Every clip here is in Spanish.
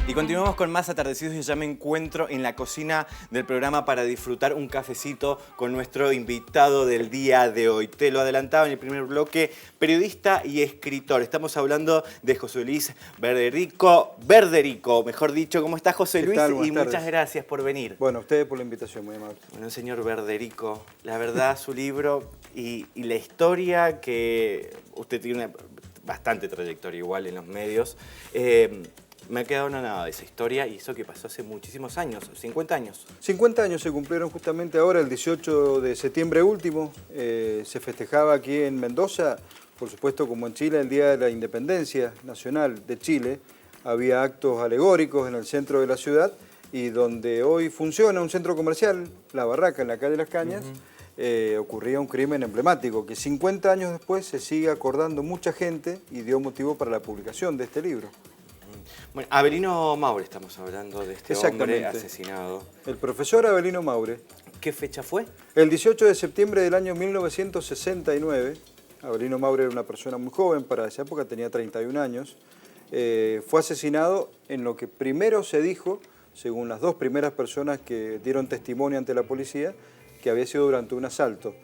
Y continuamos con más Atardecidos y ya me encuentro en la cocina del programa para disfrutar un cafecito con nuestro invitado del día de hoy. Te lo adelantaba en el primer bloque, periodista y escritor. Estamos hablando de José Luis Verderico, mejor dicho. ¿Cómo estás, José Luis? Y muchas gracias por venir. Bueno, a ustedes por la invitación, muy amable. Bueno, señor Verderico, la verdad, su libro y la historia que usted tiene una bastante trayectoria igual en los medios. Me ha quedado nada de esa historia y eso que pasó hace muchísimos años, 50 años. 50 años se cumplieron justamente ahora, el 18 de septiembre último. Se festejaba aquí en Mendoza, por supuesto como en Chile, el Día de la Independencia Nacional de Chile. Había actos alegóricos en el centro de la ciudad y donde hoy funciona un centro comercial, La Barraca, en la calle Las Cañas, ocurría un crimen emblemático que 50 años después se sigue acordando mucha gente y dio motivo para la publicación de este libro. Bueno, Avelino Maure, estamos hablando de este hombre asesinado. El profesor Avelino Maure. ¿Qué fecha fue? El 18 de septiembre del año 1969. Avelino Maure era una persona muy joven, para esa época tenía 31 años. Fue asesinado en lo que primero se dijo, según las dos primeras personas que dieron testimonio ante la policía, que había sido durante un asalto.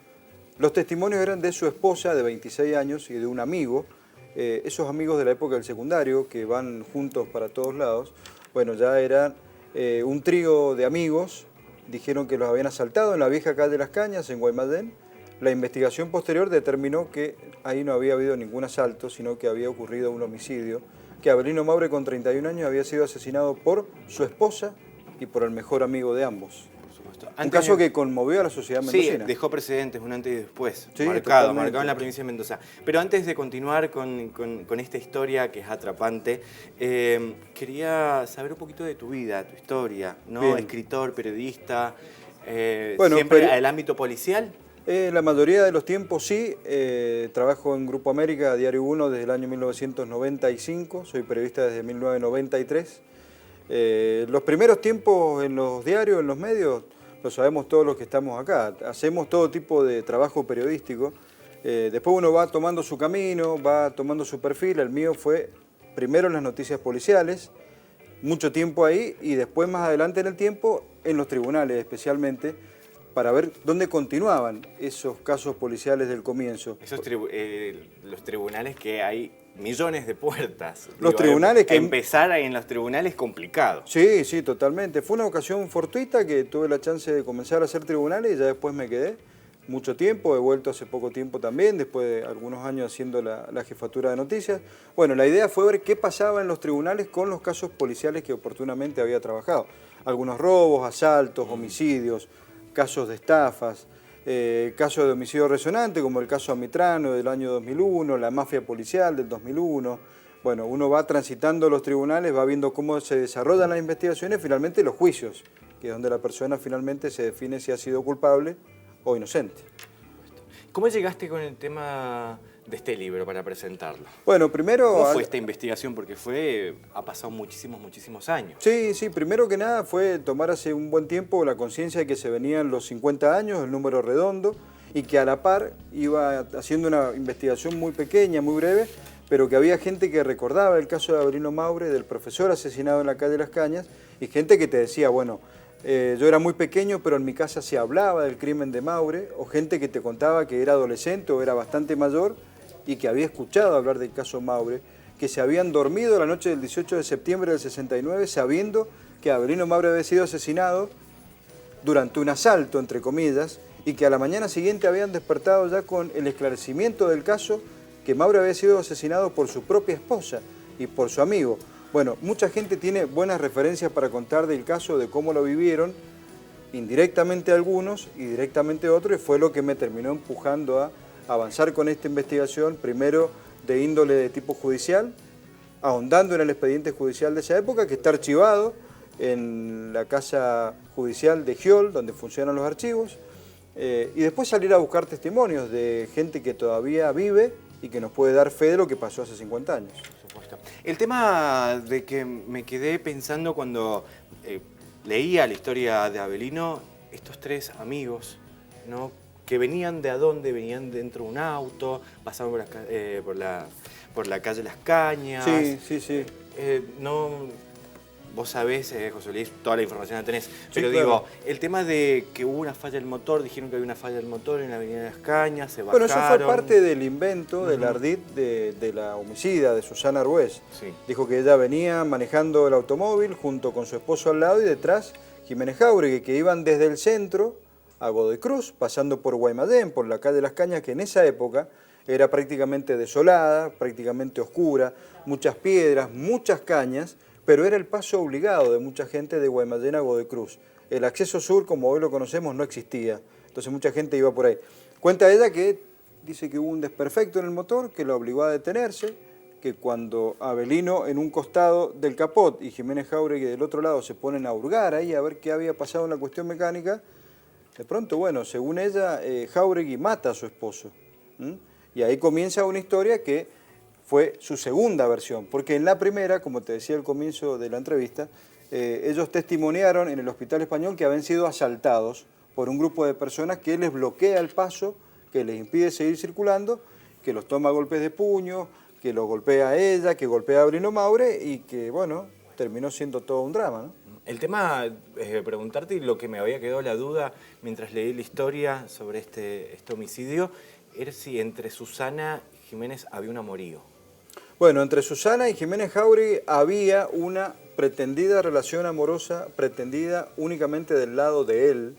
Los testimonios eran de su esposa de 26 años y de un amigo. Esos amigos de la época del secundario, que van juntos para todos lados, bueno, ya eran un trío de amigos, dijeron que los habían asaltado en la vieja calle de Las Cañas, en Guaymallén. La investigación posterior determinó que ahí no había habido ningún asalto, sino que había ocurrido un homicidio, que Avelino Maure, con 31 años, había sido asesinado por su esposa y por el mejor amigo de ambos. Un caso que conmovió a la sociedad mendocina. Sí, dejó precedentes, un antes y después, sí, marcado en la provincia de Mendoza. Pero antes de continuar con esta historia que es atrapante, quería saber un poquito de tu vida, tu historia, ¿no? Bien. Escritor, periodista, bueno, ¿siempre al ámbito policial? La mayoría de los tiempos sí. Trabajo en Grupo América, Diario 1, desde el año 1995, soy periodista desde 1993. Los primeros tiempos en los diarios, en los medios, lo sabemos todos los que estamos acá. Hacemos todo tipo de trabajo periodístico. Después uno va tomando su camino, va tomando su perfil. El mío fue primero en las noticias policiales, mucho tiempo ahí, y después más adelante en el tiempo en los tribunales especialmente, para ver dónde continuaban esos casos policiales del comienzo. Los tribunales que hay millones de puertas. Los tribunales que... Empezar en los tribunales es complicado. Sí, sí, totalmente. Fue una ocasión fortuita que tuve la chance de comenzar a hacer tribunales y ya después me quedé mucho tiempo. He vuelto hace poco tiempo también, después de algunos años haciendo la jefatura de noticias. Bueno, la idea fue ver qué pasaba en los tribunales con los casos policiales que oportunamente había trabajado. Algunos robos, asaltos, homicidios, casos de estafas, casos de homicidio resonante, como el caso Amitrano del año 2001, la mafia policial del 2001. Bueno, uno va transitando los tribunales, va viendo cómo se desarrollan las investigaciones, finalmente los juicios, que es donde la persona finalmente se define si ha sido culpable o inocente. ¿Cómo llegaste con el tema de este libro para presentarlo? Bueno, primero... ¿Cómo fue esta investigación? Porque ha pasado muchísimos años. Sí, sí, primero que nada fue tomar hace un buen tiempo la conciencia de que se venían los 50 años, el número redondo, y que a la par iba haciendo una investigación muy pequeña, muy breve, pero que había gente que recordaba el caso de Avelino Maure, del profesor asesinado en la calle Las Cañas, y gente que te decía, bueno, yo era muy pequeño, pero en mi casa se hablaba del crimen de Maure, o gente que te contaba que era adolescente o era bastante mayor, y que había escuchado hablar del caso Maure, que se habían dormido la noche del 18 de septiembre del 69 sabiendo que Avelino Maure había sido asesinado durante un asalto, entre comillas, y que a la mañana siguiente habían despertado ya con el esclarecimiento del caso, que Maure había sido asesinado por su propia esposa y por su amigo. Bueno, mucha gente tiene buenas referencias para contar del caso, de cómo lo vivieron, indirectamente algunos y directamente otros, y fue lo que me terminó empujando a avanzar con esta investigación, primero de índole de tipo judicial, ahondando en el expediente judicial de esa época, que está archivado en la casa judicial de Giol, donde funcionan los archivos, y después salir a buscar testimonios de gente que todavía vive y que nos puede dar fe de lo que pasó hace 50 años. Por supuesto. El tema de que me quedé pensando cuando leía la historia de Avelino, estos tres amigos, ¿no? Que venían de adónde, venían dentro de un auto, pasaban por la calle Las Cañas. Sí, sí, sí. No, vos sabés, José Luis, toda la información la tenés, pero claro. digo, el tema de que hubo una falla del motor, dijeron que había una falla del motor en la Avenida de las Cañas, se bajaron. Bueno, eso fue parte del invento, del ardid de la homicida, de Susana Arbués. Sí. Dijo que ella venía manejando el automóvil junto con su esposo al lado y detrás Jiménez Jáuregui, que iban desde el centro a Godoy Cruz, pasando por Guaymallén, por la calle Las Cañas, que en esa época era prácticamente desolada, prácticamente oscura, muchas piedras, muchas cañas, pero era el paso obligado de mucha gente de Guaymallén a Godoy Cruz. El acceso sur, como hoy lo conocemos, no existía, entonces mucha gente iba por ahí. Cuenta ella que dice que hubo un desperfecto en el motor que la obligó a detenerse, que cuando Avelino en un costado del capot y Jiménez Jáuregui del otro lado se ponen a hurgar ahí a ver qué había pasado en la cuestión mecánica, de pronto, bueno, según ella, Jáuregui mata a su esposo. Y ahí comienza una historia que fue su segunda versión, porque en la primera, como te decía al comienzo de la entrevista, ellos testimoniaron en el Hospital Español que habían sido asaltados por un grupo de personas que les bloquea el paso, que les impide seguir circulando, que los toma a golpes de puño, que lo golpea a ella, que golpea a Avelino Maure y que, bueno, terminó siendo todo un drama, ¿no? El tema, preguntarte, y lo que me había quedado la duda mientras leí la historia sobre este homicidio, era si entre Susana y Jiménez había un amorío. Bueno, entre Susana y Jiménez Jáuregui había una pretendida relación amorosa, pretendida únicamente del lado de él.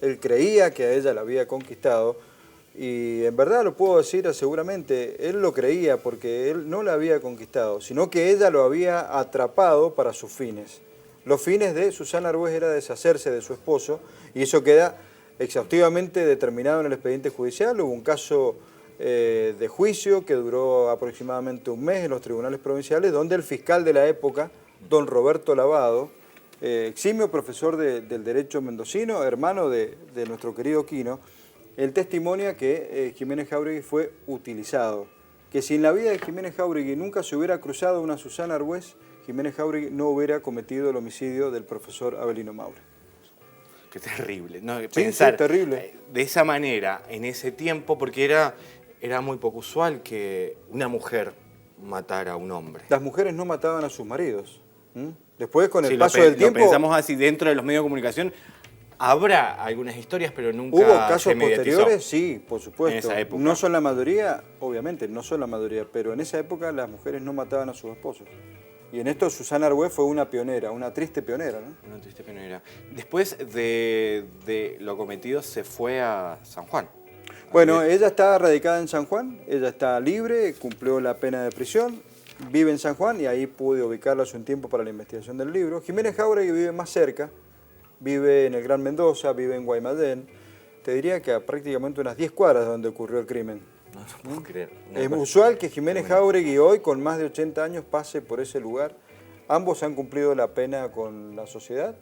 Él creía que a ella la había conquistado y en verdad lo puedo decir seguramente, él lo creía porque él no la había conquistado, sino que ella lo había atrapado para sus fines. Los fines de Susana Arbués era deshacerse de su esposo y eso queda exhaustivamente determinado en el expediente judicial. Hubo un caso de juicio que duró aproximadamente un mes en los tribunales provinciales, donde el fiscal de la época, don Roberto Lavado, eximio profesor del derecho mendocino, hermano de nuestro querido Quino, él testimonia que Jiménez Jáuregui fue utilizado, que si en la vida de Jiménez Jáuregui nunca se hubiera cruzado una Susana Arbués, Jiménez Jáuregui no hubiera cometido el homicidio del profesor Avelino Maure. Qué terrible, ¿no? Sí, Pensar sí, terrible. De esa manera, en ese tiempo, porque era muy poco usual que una mujer matara a un hombre. Las mujeres no mataban a sus maridos. Después, con el Sí, paso del tiempo... Lo pensamos así, dentro de los medios de comunicación, habrá algunas historias, pero nunca ¿Hubo casos se mediatizó. posteriores? Sí, por supuesto. En esa época. No son la mayoría, obviamente, no son la mayoría, pero en esa época las mujeres no mataban a sus esposos. Y en esto Susana Arbués fue una pionera, una triste pionera, ¿no? Una triste pionera. Después de lo cometido se fue a San Juan. Bueno, ella está radicada en San Juan, ella está libre, cumplió la pena de prisión, vive en San Juan y ahí pude ubicarla hace un tiempo para la investigación del libro. Jiménez Jáuregui vive más cerca, vive en el Gran Mendoza, vive en Guaymallén, te diría que a prácticamente unas 10 cuadras de donde ocurrió el crimen. No puedo creer. Es usual que Jiménez Jáuregui hoy, con más de 80 años, pase por ese lugar. Ambos han cumplido la pena con la sociedad,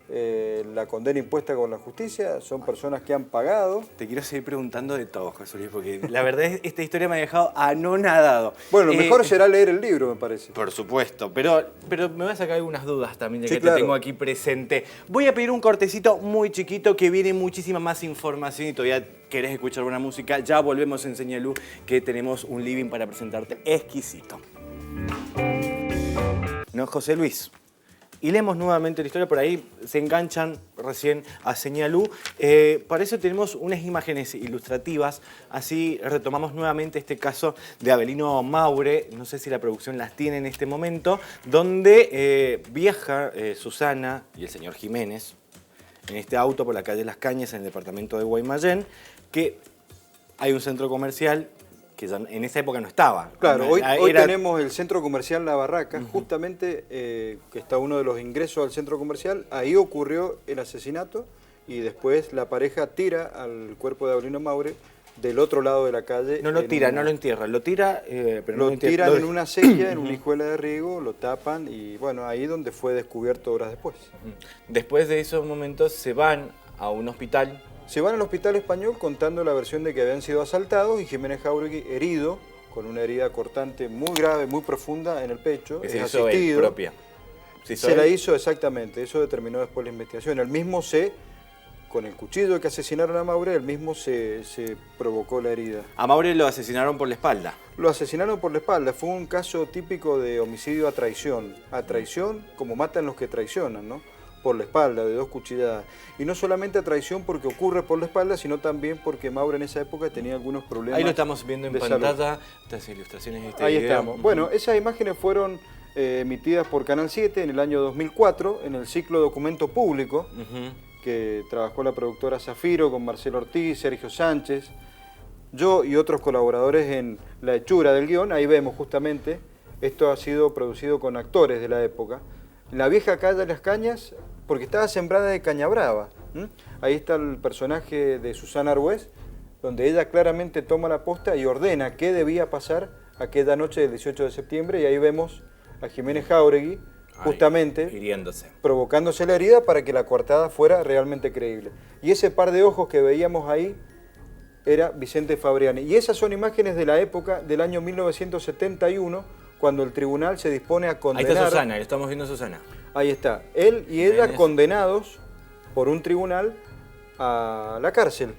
la condena impuesta con la justicia, son personas que han pagado. Te quiero seguir preguntando de todo, José Luis, porque la verdad es que esta historia me ha dejado anonadado. Bueno, lo mejor será leer el libro, me parece. Por supuesto, pero me voy a sacar algunas dudas también, ya Sí, que claro. te tengo aquí presente. Voy a pedir un cortecito muy chiquito que viene muchísima más información y todavía querés escuchar buena música. Ya volvemos en Señalú, que tenemos un living para presentarte exquisito. No, José Luis. Y leemos nuevamente la historia, por ahí se enganchan recién a Señalú. Para eso tenemos unas imágenes ilustrativas, así retomamos nuevamente este caso de Avelino Maure, no sé si la producción las tiene en este momento, donde viaja Susana y el señor Jiménez en este auto por la calle Las Cañas, en el departamento de Guaymallén, que hay un centro comercial que ya en esa época no estaba. Claro, hoy tenemos el centro comercial La Barraca, justamente que está uno de los ingresos al centro comercial. Ahí ocurrió el asesinato y después la pareja tira al cuerpo de Avelino Maure del otro lado de la calle. No lo tira, no lo entierra, lo tira, pero no lo lo entierra. tiran en una sequía, en una hijuela de riego, lo tapan y bueno, ahí donde fue descubierto horas después. Después de esos momentos se van a un hospital. Se van al Hospital Español contando la versión de que habían sido asaltados y Jiménez Jáuregui herido, con una herida cortante muy grave, muy profunda en el pecho, Que es se hizo asistido. propia. Se la hizo exactamente, eso determinó después la investigación. Él mismo se con el cuchillo que asesinaron a Maure, él mismo se provocó la herida. A Maure lo asesinaron por la espalda. Lo asesinaron por la espalda, fue un caso típico de homicidio a traición como matan los que traicionan, ¿no? Por la espalda, de 2 cuchilladas. Y no solamente a traición porque ocurre por la espalda, sino también porque Maure en esa época tenía algunos problemas. Ahí lo estamos viendo en pantalla, estas ilustraciones de este Ahí video. estamos. Bueno, esas imágenes fueron emitidas por Canal 7 en el año 2004, en el ciclo Documento Público, que trabajó la productora Zafiro con Marcelo Ortiz, Sergio Sánchez, yo y otros colaboradores en la hechura del guión. Ahí vemos justamente, esto ha sido producido con actores de la época. La vieja calle de las Cañas, porque estaba sembrada de caña brava. Ahí está el personaje de Susana Arbués, donde ella claramente toma la posta y ordena qué debía pasar aquella noche del 18 de septiembre, y ahí vemos a Jiménez Jáuregui, justamente hiriéndose, provocándose la herida para que la coartada fuera realmente creíble. Y ese par de ojos que veíamos ahí era Vicente Fabriani. Y esas son imágenes de la época del año 1971, cuando el tribunal se dispone a condenar... Ahí está Susana, estamos viendo a Susana. Ahí está, él y ella condenados por un tribunal a la cárcel.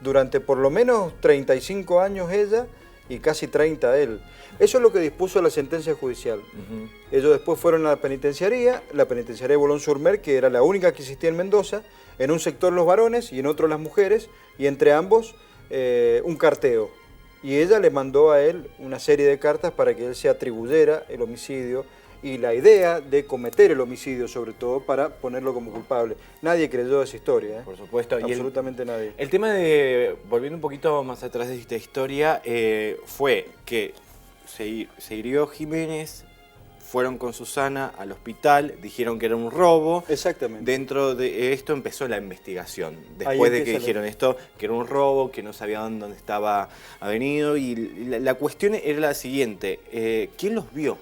Durante por lo menos 35 años ella y casi 30 él. Eso es lo que dispuso la sentencia judicial. Ellos después fueron a la penitenciaría de Boulogne-sur-Mer, que era la única que existía en Mendoza, en un sector los varones y en otro las mujeres, y entre ambos un carteo. Y ella le mandó a él una serie de cartas para que él se atribuyera el homicidio y la idea de cometer el homicidio, sobre todo, para ponerlo como culpable. Nadie creyó esa historia, Por supuesto. Absolutamente nadie. El tema de, volviendo un poquito más atrás de esta historia, fue que se hirió Jiménez, fueron con Susana al hospital, dijeron que era un robo. Exactamente. Dentro de esto empezó la investigación. Después de que dijeron esto, que era un robo, que no sabían dónde estaba avenido. Y la cuestión era la siguiente, ¿quién los vio?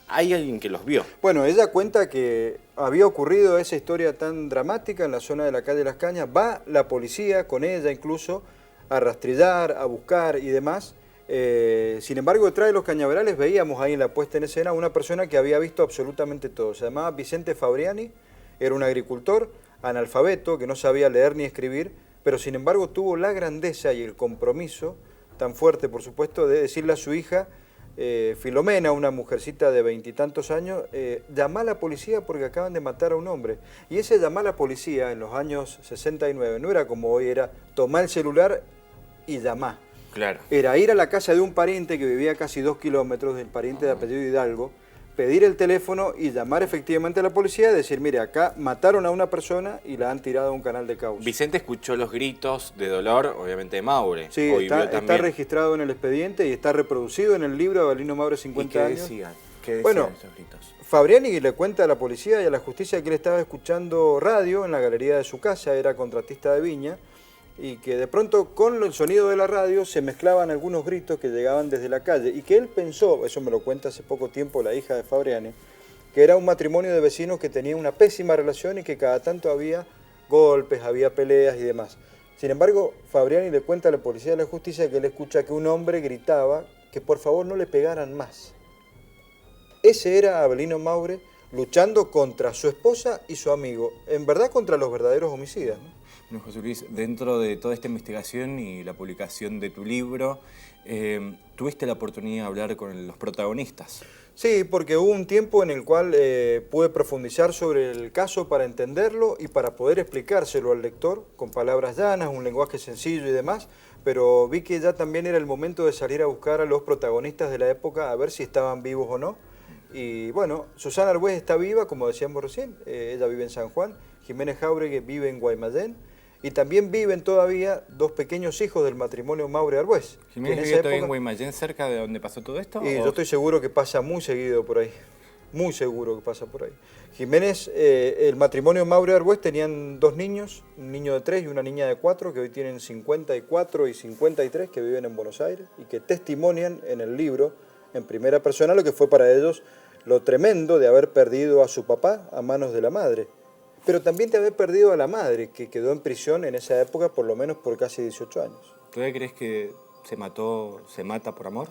¿Hay alguien que los vio? Bueno, ella cuenta que había ocurrido esa historia tan dramática en la zona de la calle Las Cañas. Va la policía con ella incluso a rastrillar, a buscar y demás. Sin embargo, detrás de los cañaverales veíamos ahí en la puesta en escena una persona que había visto absolutamente todo. Se llamaba Vicente Fabriani, era un agricultor, analfabeto, que no sabía leer ni escribir, pero sin embargo tuvo la grandeza y el compromiso tan fuerte, por supuesto, de decirle a su hija, Filomena, una mujercita de 20 y tantos años, llamá a la policía porque acaban de matar a un hombre. Y ese llamá a la policía en los años 69 no era como hoy, era tomar el celular y llamá. Claro. Era ir a la casa de un pariente que vivía a casi 2 kilómetros, del pariente de apellido Hidalgo, pedir el teléfono y llamar efectivamente a la policía y decir, mire, acá mataron a una persona y la han tirado a un canal de causa. Vicente escuchó los gritos de dolor, obviamente de Maure. Sí, está registrado en el expediente y está reproducido en el libro de Avelino Maure, 50 años. ¿Qué decían esos gritos? Fabriani le cuenta a la policía y a la justicia que él estaba escuchando radio en la galería de su casa, era contratista de viña, y que de pronto con el sonido de la radio se mezclaban algunos gritos que llegaban desde la calle y que él pensó, eso me lo cuenta hace poco tiempo la hija de Fabriani, que era un matrimonio de vecinos que tenía una pésima relación y que cada tanto había golpes, había peleas y demás. Sin embargo, Fabriani le cuenta a la policía y a la justicia que él escucha que un hombre gritaba que por favor no le pegaran más. Ese era Avelino Maure luchando contra su esposa y su amigo, en verdad contra los verdaderos homicidas, ¿no? Bueno, José Luis, dentro de toda esta investigación y la publicación de tu libro, ¿tuviste la oportunidad de hablar con los protagonistas? Sí, porque hubo un tiempo en el cual pude profundizar sobre el caso para entenderlo y para poder explicárselo al lector con palabras llanas, un lenguaje sencillo y demás, pero vi que ya también era el momento de salir a buscar a los protagonistas de la época a ver si estaban vivos o no. Y bueno, Susana Arbués está viva, como decíamos recién, ella vive en San Juan, Jiménez Jáuregui vive en Guaymallén, y también viven todavía 2 pequeños hijos del matrimonio Maure Arbués. ¿Jiménez vive todavía en Guaymallén, cerca de donde pasó todo esto? Y yo estoy seguro que pasa muy seguido por ahí, muy seguro que pasa por ahí. Jiménez, el matrimonio Maure Arbués tenían 2 niños, un niño de 3 y una niña de 4, que hoy tienen 54 y 53, que viven en Buenos Aires, y que testimonian en el libro, en primera persona, lo que fue para ellos lo tremendo de haber perdido a su papá a manos de la madre, pero también de haber perdido a la madre, que quedó en prisión en esa época por lo menos por casi 18 años. ¿Tú crees que se mata por amor?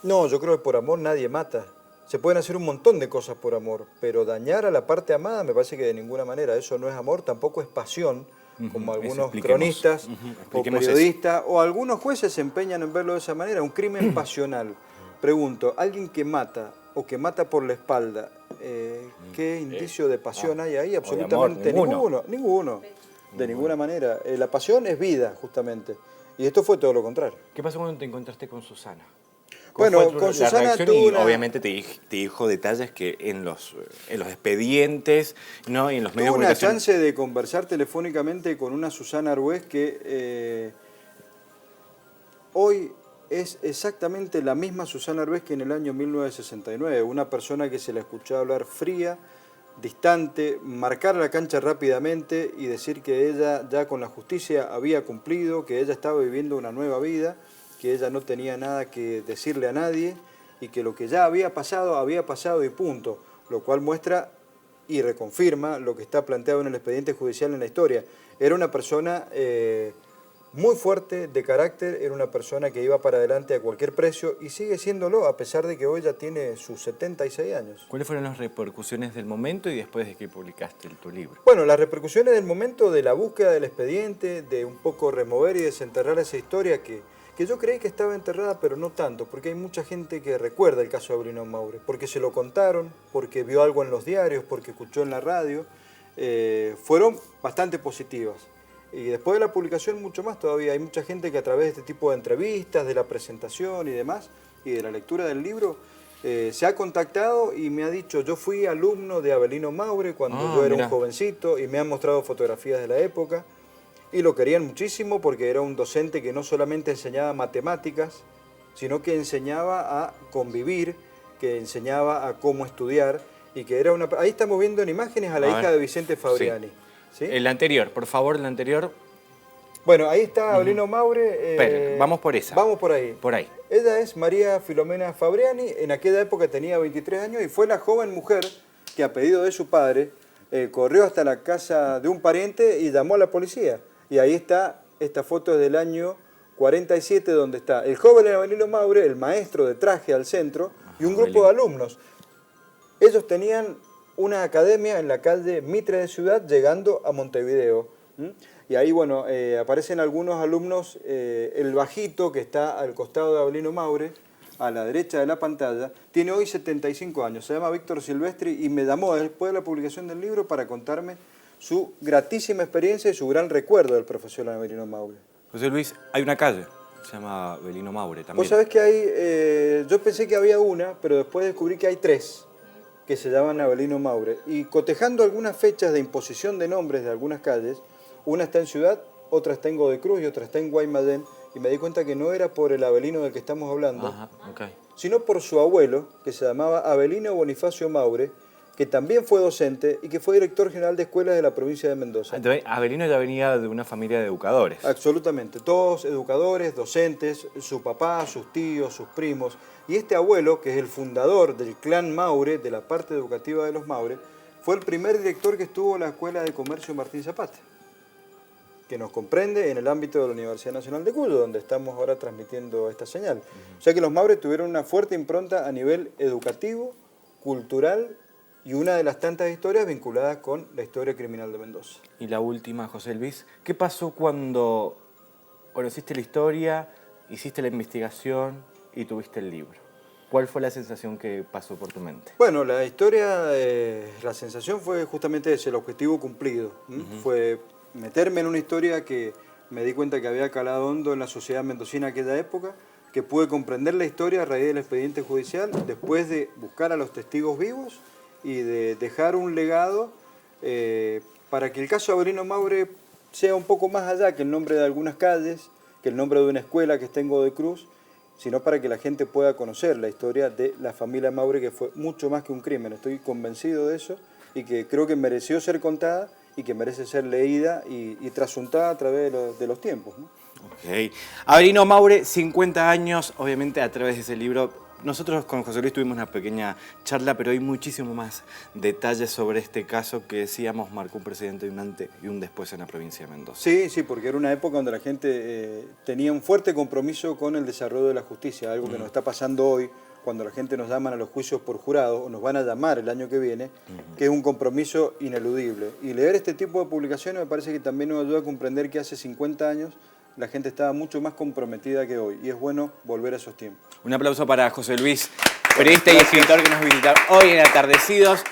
No, yo creo que por amor nadie mata. Se pueden hacer un montón de cosas por amor, pero dañar a la parte amada me parece que de ninguna manera. Eso no es amor, tampoco es pasión, como algunos cronistas o periodistas o algunos jueces se empeñan en verlo de esa manera. Un crimen pasional. Pregunto, alguien que mata o que mata por la espalda, ¿qué indicio de pasión hay ahí? Absolutamente ninguno. Ninguno. De ninguna manera. La pasión es vida, justamente. Y esto fue todo lo contrario. ¿Qué pasó cuando te encontraste con Susana? Bueno, con Susana tuvo una... Obviamente te dijo detalles que en los expedientes, ¿no? Y en los medios de comunicación... Tuve una chance de conversar telefónicamente con una Susana Arbués que hoy es exactamente la misma Susana Arbués que en el año 1969. Una persona que se la escuchaba hablar fría, distante, marcar la cancha rápidamente y decir que ella ya con la justicia había cumplido, que ella estaba viviendo una nueva vida, que ella no tenía nada que decirle a nadie y que lo que ya había pasado y punto, lo cual muestra y reconfirma lo que está planteado en el expediente judicial en la historia. Era una persona muy fuerte de carácter, era una persona que iba para adelante a cualquier precio y sigue siéndolo a pesar de que hoy ya tiene sus 76 años. ¿Cuáles fueron las repercusiones del momento y después de que publicaste tu libro? Bueno, las repercusiones del momento de la búsqueda del expediente, de un poco remover y desenterrar esa historia que yo creí que estaba enterrada, pero no tanto, porque hay mucha gente que recuerda el caso de Avelino Maure, porque se lo contaron, porque vio algo en los diarios, porque escuchó en la radio, fueron bastante positivas. Y después de la publicación mucho más todavía, hay mucha gente que a través de este tipo de entrevistas, de la presentación y demás, y de la lectura del libro, se ha contactado y me ha dicho, yo fui alumno de Avelino Maure cuando yo era un jovencito, y me han mostrado fotografías de la época, y lo querían muchísimo porque era un docente que no solamente enseñaba matemáticas, sino que enseñaba a convivir, que enseñaba a cómo estudiar, y que era una... Ahí estamos viendo en imágenes a la hija de Vicente Fabriani. Sí. ¿Sí? El anterior, por favor, el anterior. Bueno, ahí está Avelino Maure. Espera, vamos por esa. Vamos por ahí. Por ahí. Ella es María Filomena Fabriani, en aquella época tenía 23 años y fue la joven mujer que a pedido de su padre corrió hasta la casa de un pariente y llamó a la policía. Y ahí está, esta foto es del año 47, donde está el joven Avelino Maure, el maestro de traje al centro, y un grupo de alumnos. Ellos tenían una academia en la calle Mitre de Ciudad, llegando a Montevideo. Y ahí, bueno, aparecen algunos alumnos, el bajito que está al costado de Avelino Maure, a la derecha de la pantalla, tiene hoy 75 años, se llama Víctor Silvestri y me llamó después de la publicación del libro para contarme su gratísima experiencia y su gran recuerdo del profesor Avelino Maure. José Luis, hay una calle, se llama Avelino Maure también. Vos sabés que hay, yo pensé que había una, pero después descubrí que hay tres que se llaman Avelino Maure. Y cotejando algunas fechas de imposición de nombres de algunas calles, una está en Ciudad, otra está en Godoy Cruz y otra está en Guaymallén, y me di cuenta que no era por el Avelino del que estamos hablando, sino por su abuelo, que se llamaba Avelino Bonifacio Maure, que también fue docente y que fue director general de escuelas de la provincia de Mendoza. Entonces, Avelino ya venía de una familia de educadores. Absolutamente, todos educadores, docentes, su papá, sus tíos, sus primos. Y este abuelo, que es el fundador del clan Maure, de la parte educativa de los Maure, fue el primer director que estuvo en la Escuela de Comercio Martín Zapata, que nos comprende en el ámbito de la Universidad Nacional de Cuyo, donde estamos ahora transmitiendo esta señal. O sea que los Maure tuvieron una fuerte impronta a nivel educativo, cultural y una de las tantas historias vinculadas con la historia criminal de Mendoza. Y la última, José Luis, ¿qué pasó cuando conociste la historia, hiciste la investigación y tuviste el libro? ¿Cuál fue la sensación que pasó por tu mente? Bueno, la historia, la sensación fue justamente ese, el objetivo cumplido. Fue meterme en una historia que me di cuenta que había calado hondo en la sociedad mendocina aquella época, que pude comprender la historia a raíz del expediente judicial, después de buscar a los testigos vivos y de dejar un legado para que el caso de Avelino Maure sea un poco más allá que el nombre de algunas calles, que el nombre de una escuela que está en Godoy Cruz, sino para que la gente pueda conocer la historia de la familia Maure, que fue mucho más que un crimen. Estoy convencido de eso y que creo que mereció ser contada y que merece ser leída y trasuntada a través de los tiempos, ¿no? Ok. Avelino Maure, 50 años, obviamente a través de ese libro. Nosotros con José Luis tuvimos una pequeña charla, pero hay muchísimo más detalles sobre este caso que decíamos marcó un precedente y un antes y un después en la provincia de Mendoza. Sí, sí, porque era una época donde la gente tenía un fuerte compromiso con el desarrollo de la justicia, algo que nos está pasando hoy cuando la gente nos llaman a los juicios por jurado, o nos van a llamar el año que viene, que es un compromiso ineludible. Y leer este tipo de publicaciones me parece que también nos ayuda a comprender que hace 50 años la gente estaba mucho más comprometida que hoy, y es bueno volver a esos tiempos. Un aplauso para José Luis, periodista y escritor que nos visita hoy en Atardecidos.